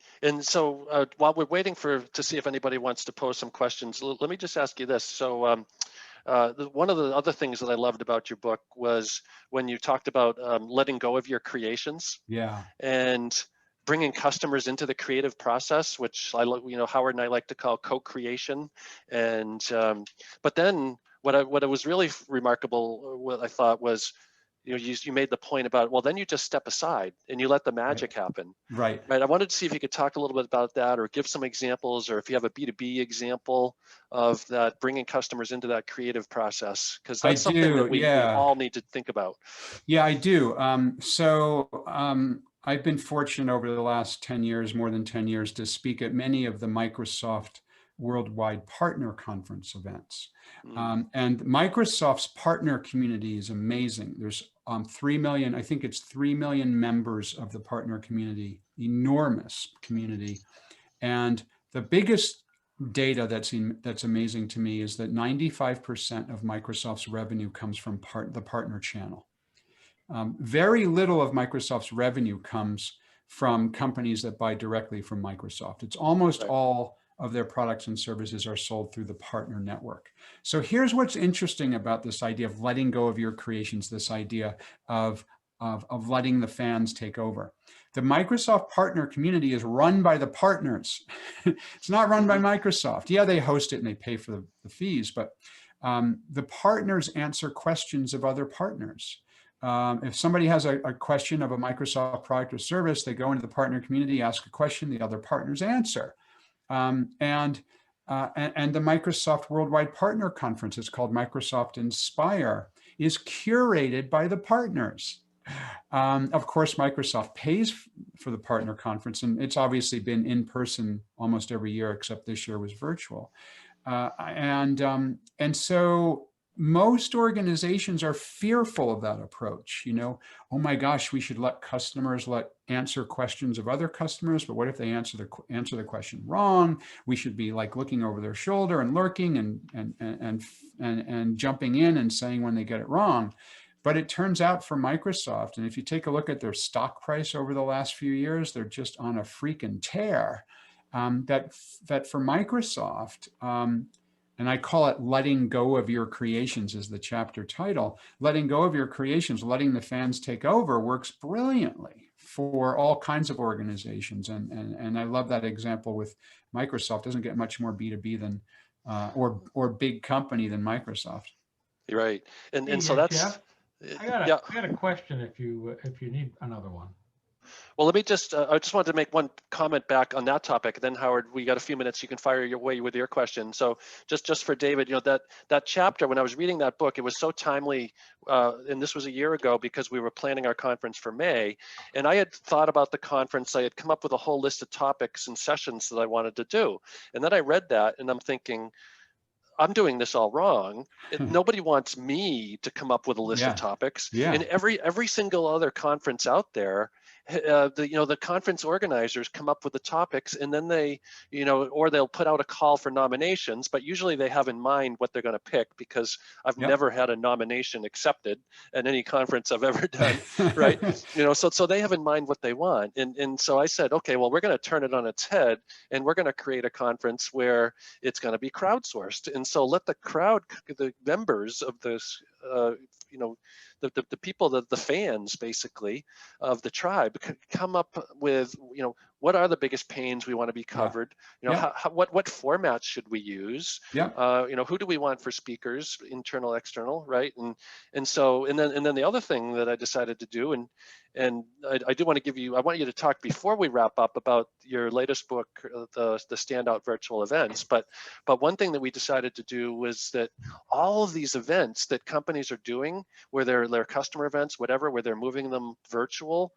so while we're waiting to see if anybody wants to pose some questions, let me just ask you this. So one of the other things that I loved about your book was when you talked about letting go of your creations, and bringing customers into the creative process, which Howard and I like to call co-creation. And but then what was really remarkable, what I thought was, you made the point about, well, then you just step aside and you let the magic happen. Right. I wanted to see if you could talk a little bit about that, or give some examples, or if you have a B2B example of that, bringing customers into that creative process, because that's something that we all need to think about. Yeah, I do. I've been fortunate over the last 10 years, more than 10 years, to speak at many of the Microsoft Worldwide Partner Conference events. And Microsoft's partner community is amazing. There's 3 million, I think it's 3 million members of the partner community, enormous community. And the biggest data that's amazing to me is that 95% of Microsoft's revenue comes from the partner channel. Very little of Microsoft's revenue comes from companies that buy directly from Microsoft. It's almost all of their products and services are sold through the partner network. So here's what's interesting about this idea of letting go of your creations, this idea of letting the fans take over. The Microsoft partner community is run by the partners. It's not run by Microsoft. Yeah, they host it and they pay for the fees, but the partners answer questions of other partners. If somebody has a question of a Microsoft product or service, they go into the partner community, ask a question, the other partners answer. And the Microsoft Worldwide Partner Conference, it's called Microsoft Inspire, is curated by the partners. Of course, Microsoft pays for the partner conference, and it's obviously been in person almost every year, except this year was virtual. And so most organizations are fearful of that approach. Oh my gosh, we should let customers, let answer questions of other customers, but what if they answer the question wrong? We should be like looking over their shoulder and lurking and jumping in and saying when they get it wrong. But it turns out for Microsoft, and if you take a look at their stock price over the last few years, they're just on a freaking tear. That for Microsoft, and I call it letting go of your creations is the chapter title. Letting go of your creations, letting the fans take over works brilliantly for all kinds of organizations. And I love that example with Microsoft. Doesn't get much more B2B than, or big company than Microsoft. You're right. Hey, And so that's, Jeff, I got a question if you need another one. well, let me just, I just wanted to make one comment back on that topic. Then Howard, we got a few minutes, you can fire your way with your question. So just for David, you know, that chapter, when I was reading that book, it was so timely, and this was a year ago because we were planning our conference for May. And I had thought about the conference, I had come up with a whole list of topics and sessions that I wanted to do. And then I read that and I'm thinking, I'm doing this all wrong. Nobody wants me to come up with a list of topics. And every single other conference out there, the conference organizers come up with the topics, and then they, or they'll put out a call for nominations, but usually they have in mind what they're going to pick, because I've never had a nomination accepted at any conference I've ever done, right? So they have in mind what they want. And so I said, okay, well, we're going to turn it on its head, and we're going to create a conference where it's going to be crowdsourced. And so let the crowd, the members of this, the people, the fans basically of the tribe, come up with, what are the biggest pains we want to be covered? What formats should we use? Who do we want for speakers, internal, external, right? And then the other thing that I decided to do, and I do want to give you, I want you to talk before we wrap up about your latest book, the Standout virtual events. But one thing that we decided to do was that all of these events that companies are doing, where they're customer events, whatever, where they're moving them virtual,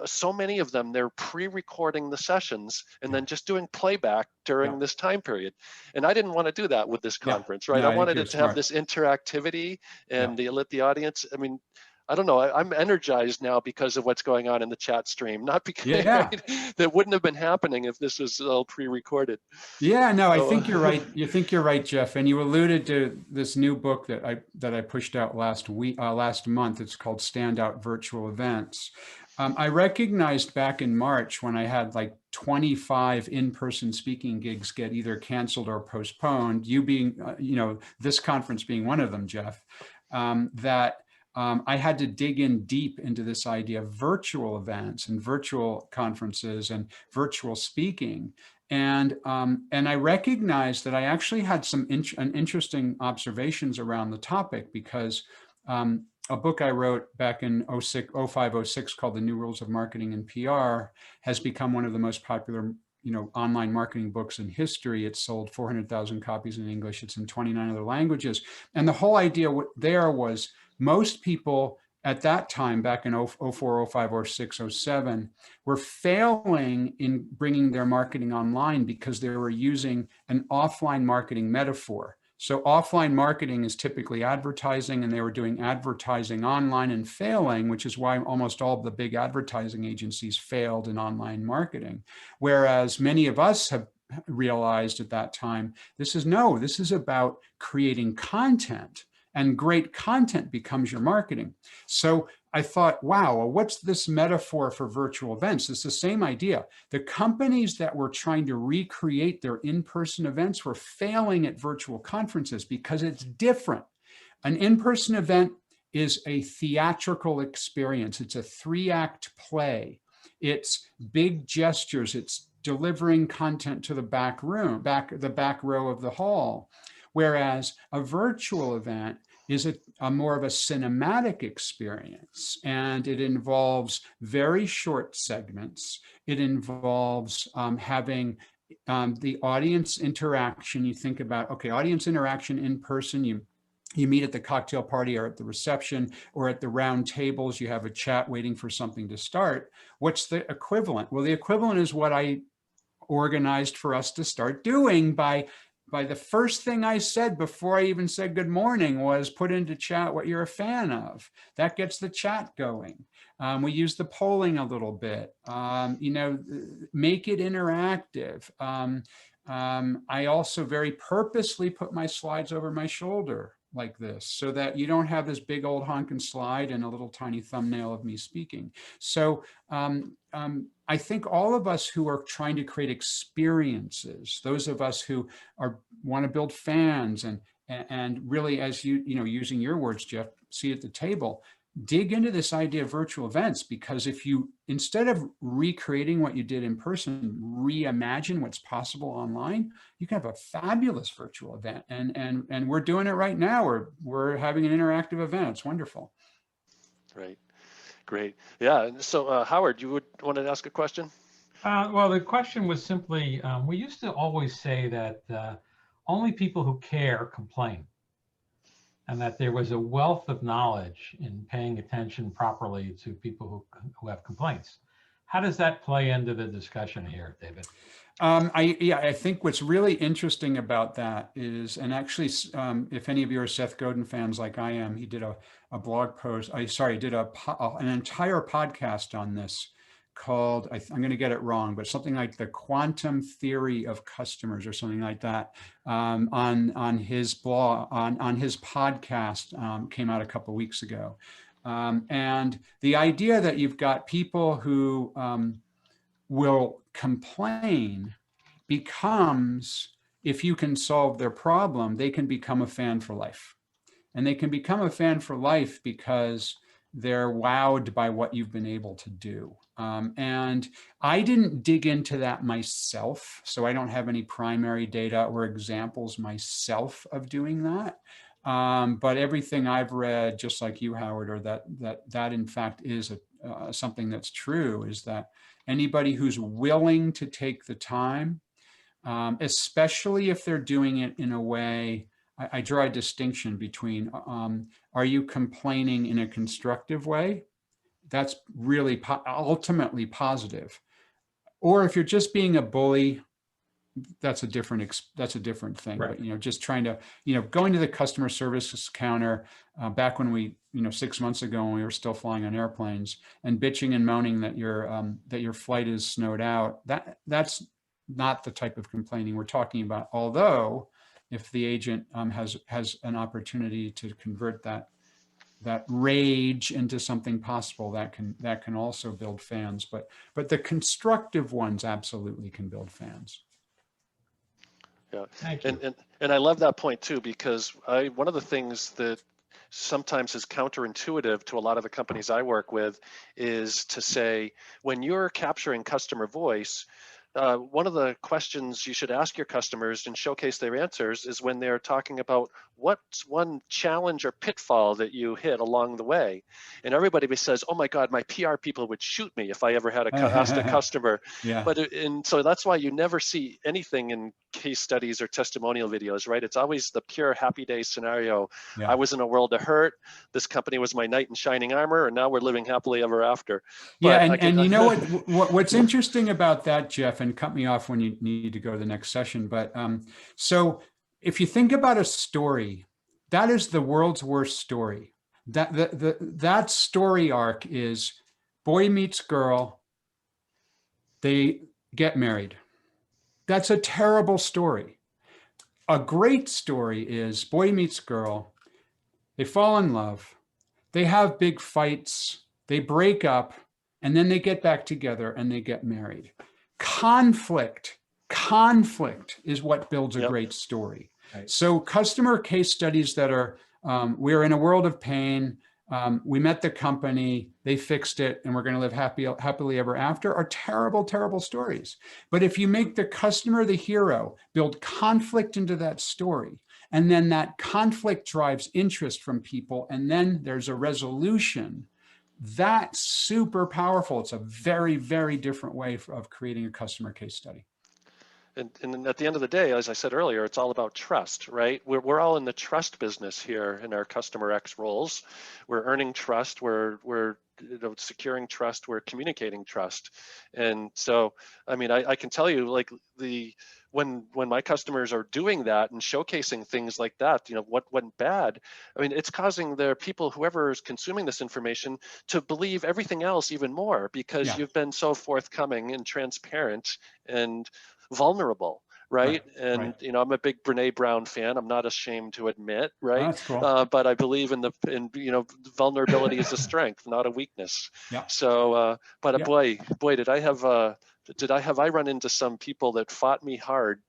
so many of them, they're pre-recording the sessions and then just doing playback during this time period. And I didn't want to do that with this conference, right? I wanted it to have this interactivity and let the audience, I mean, I don't know, I'm energized now because of what's going on in the chat stream, not because that wouldn't have been happening if this was all pre-recorded. Yeah, no, I think you're right. You think you're right, Jeff. And you alluded to this new book that I pushed out last month. It's called Standout Virtual Events. I recognized back in March, when I had like 25 in-person speaking gigs get either canceled or postponed, you being, this conference being one of them, Jeff, that I had to dig in deep into this idea of virtual events and virtual conferences and virtual speaking. And I recognized that I actually had some interesting observations around the topic, because a book I wrote back in 05, 06 called The New Rules of Marketing and PR has become one of the most popular online marketing books in history. It's sold 400,000 copies in English. It's in 29 other languages. And the whole idea there was, most people at that time, back in 04, 05, 06, 07, were failing in bringing their marketing online because they were using an offline marketing metaphor. So offline marketing is typically advertising, and they were doing advertising online and failing, which is why almost all of the big advertising agencies failed in online marketing. Whereas many of us have realized at that time, this is about creating content, and great content becomes your marketing. So I thought, wow, what's this metaphor for virtual events? It's the same idea. The companies that were trying to recreate their in-person events were failing at virtual conferences because it's different. An in-person event is a theatrical experience. It's a 3-act play. It's big gestures. It's delivering content to the back row of the hall. Whereas a virtual event is a more of a cinematic experience, and it involves very short segments. It involves having the audience interaction. You think about, okay, audience interaction in person, you meet at the cocktail party or at the reception or at the round tables, you have a chat waiting for something to start. What's the equivalent? Well, the equivalent is what I organized for us to start doing by by the first thing I said before I even said good morning was put into chat what you're a fan of. That gets the chat going. We use the polling a little bit, you know, make it interactive. I also very purposely put my slides over my shoulder like this so that you don't have this big old honking slide and a little tiny thumbnail of me speaking. So I think all of us who are trying to create experiences, those of us who want to build fans and really, as you know, using your words, Jeff, see at the table, dig into this idea of virtual events, because if you, instead of recreating what you did in person, reimagine what's possible online, you can have a fabulous virtual event. And we're doing it right now. We're having an interactive event. It's wonderful. Right. Great. Yeah. So Howard, you would want to ask a question? Well, the question was simply, we used to always say that only people who care complain, and that there was a wealth of knowledge in paying attention properly to people who have complaints. How does that play into the discussion here, David? I think what's really interesting about that is, and actually, if any of you are Seth Godin fans like I am, he did a blog post, did an entire podcast on this called, I'm going to get it wrong, but something like the quantum theory of customers or something like that, on his blog, on his podcast, came out a couple of weeks ago. And the idea that you've got people who will complain becomes, if you can solve their problem, they can become a fan for life. And they can become a fan for life because they're wowed by what you've been able to do. And I didn't dig into that myself, so I don't have any primary data or examples myself of doing that. But everything I've read, just like you, Howard, or that in fact is something that's true, is that anybody who's willing to take the time, especially if they're doing it in a way, I draw a distinction between, are you complaining in a constructive way? That's really ultimately positive. Or if you're just being a bully, that's a different thing. Right. But, you know, just trying to, you know, going to the customer service counter back when we, you know, 6 months ago when we were still flying on airplanes, and bitching and moaning that your flight is snowed out, that's not the type of complaining we're talking about. Although if the agent has an opportunity to convert that rage into something possible, that can also build fans. But the constructive ones absolutely can build fans. Yeah, and I love that point too, because one of the things that sometimes is counterintuitive to a lot of the companies I work with is to say, when you're capturing customer voice, one of the questions you should ask your customers and showcase their answers is when they're talking about what's one challenge or pitfall that you hit along the way. And everybody says, oh my God, my PR people would shoot me if I ever had asked a customer. Yeah. And so that's why you never see anything in case studies or testimonial videos, right? It's always the pure happy day scenario. Yeah. I was in a world of hurt. This company was my knight in shining armor, and now we're living happily ever after. But yeah, and you know what's interesting about that, Jeff, and cut me off when you need to go to the next session. But so if you think about a story, that is the world's worst story. That story arc is boy meets girl, they get married. That's a terrible story. A great story is boy meets girl, they fall in love, they have big fights, they break up, and then they get back together and they get married. Conflict is what builds a great story. Right. So customer case studies that are, we're in a world of pain, we met the company, they fixed it, and we're going to live happily ever after, are terrible, terrible stories. But if you make the customer the hero, build conflict into that story, and then that conflict drives interest from people, and then there's a resolution, that's super powerful. It's a very, very different way of creating a customer case study. And at the end of the day, as I said earlier, it's all about trust, right? We're all in the trust business here in our CustomerX roles. We're earning trust. We're securing trust, we're communicating trust. And so, I mean, I can tell you, like, when my customers are doing that and showcasing things like that, what went bad, I mean, it's causing their people, whoever is consuming this information, to believe everything else even more, because you've been so forthcoming and transparent and vulnerable. Right. And, I'm a big Brene Brown fan. I'm not ashamed to admit, right? That's cool. But I believe in vulnerability is a strength, not a weakness. Yeah. So, but boy, did I run into some people that fought me hard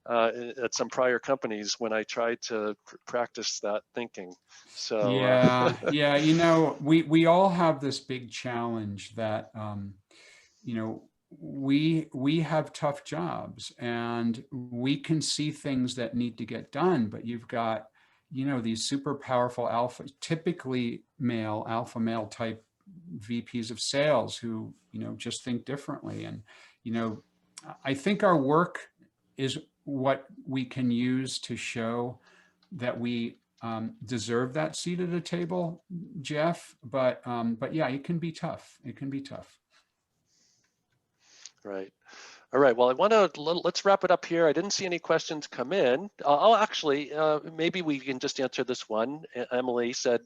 at some prior companies when I tried to practice that thinking. So yeah, we all have this big challenge that we have tough jobs and we can see things that need to get done, but you've got these super powerful typically alpha male type VPs of sales who just think differently. And I think our work is what we can use to show that we deserve that seat at a table, Jeff. But yeah, it can be tough. It can be tough. Right. All right. Well, let's wrap it up here. I didn't see any questions come in. Actually, maybe we can just answer this one. Emily said,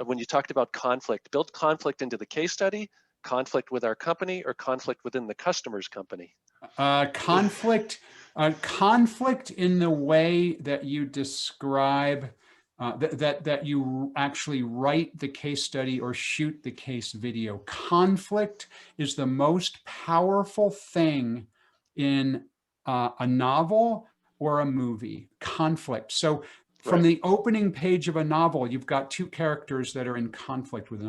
when you talked about conflict, build conflict into the case study, conflict with our company, or conflict within the customer's company? Conflict in the way that you describe, that you actually write the case study or shoot the case video. Conflict is the most powerful thing in a novel or a movie. Conflict. So from the opening page of a novel, you've got two characters that are in conflict with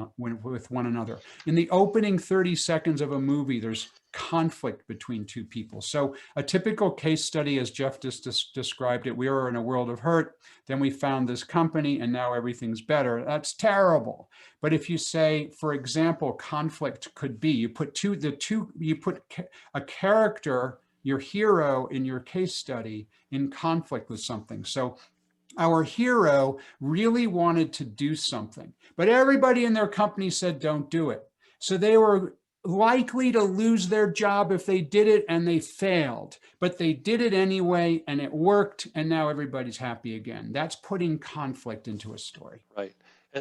one another. In the opening 30 seconds of a movie, there's conflict between two people. So a typical case study, as Jeff just described it, we were in a world of hurt, then we found this company and now everything's better. That's terrible. But if you say, for example, conflict could be, you put a character, your hero in your case study, in conflict with something. So our hero really wanted to do something, but everybody in their company said, don't do it. So they were likely to lose their job if they did it, and they failed, but they did it anyway and it worked, and now everybody's happy again. That's putting conflict into a story. Right.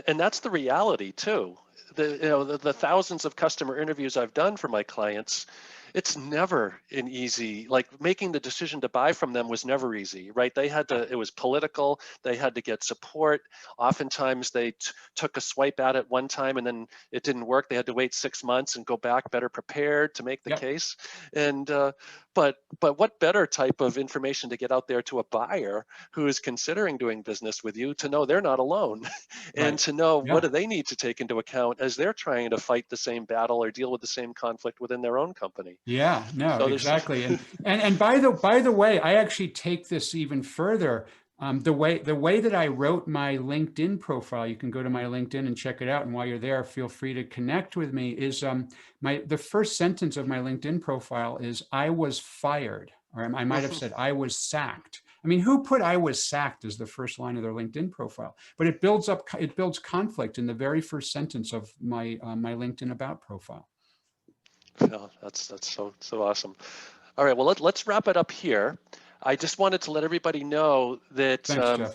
And that's the reality too. The thousands of customer interviews I've done for my clients, it's never an easy, like making the decision to buy from them was never easy, right? It was political. They had to get support. Oftentimes they took a swipe at it one time and then it didn't work. They had to wait 6 months and go back better prepared to make the case. And, but what better type of information to get out there to a buyer who is considering doing business with you, to know they're not alone and to know what do they need to take into account as they're trying to fight the same battle or deal with the same conflict within their own company. Yeah, no, so exactly. And by the way, I actually take this even further. The way that I wrote my LinkedIn profile, you can go to my LinkedIn and check it out. And while you're there, feel free to connect with me. Is the first sentence of my LinkedIn profile is "I was fired," or I might have said "I was sacked." I mean, who put "I was sacked" as the first line of their LinkedIn profile? But it builds conflict in the very first sentence of my my LinkedIn About profile. Oh, that's so awesome. All right, well, let's wrap it up here. I just wanted to let everybody know that, Thanks,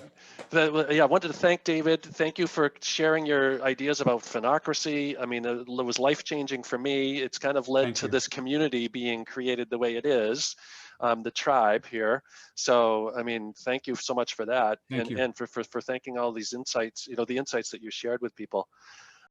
Jeff. I wanted to thank David. Thank you for sharing your ideas about Fanocracy. I mean, it was life-changing for me. It's kind of led to this community being created the way it is, the tribe here. So, I mean, thank you so much for that. And for thanking all these insights, the insights that you shared with people.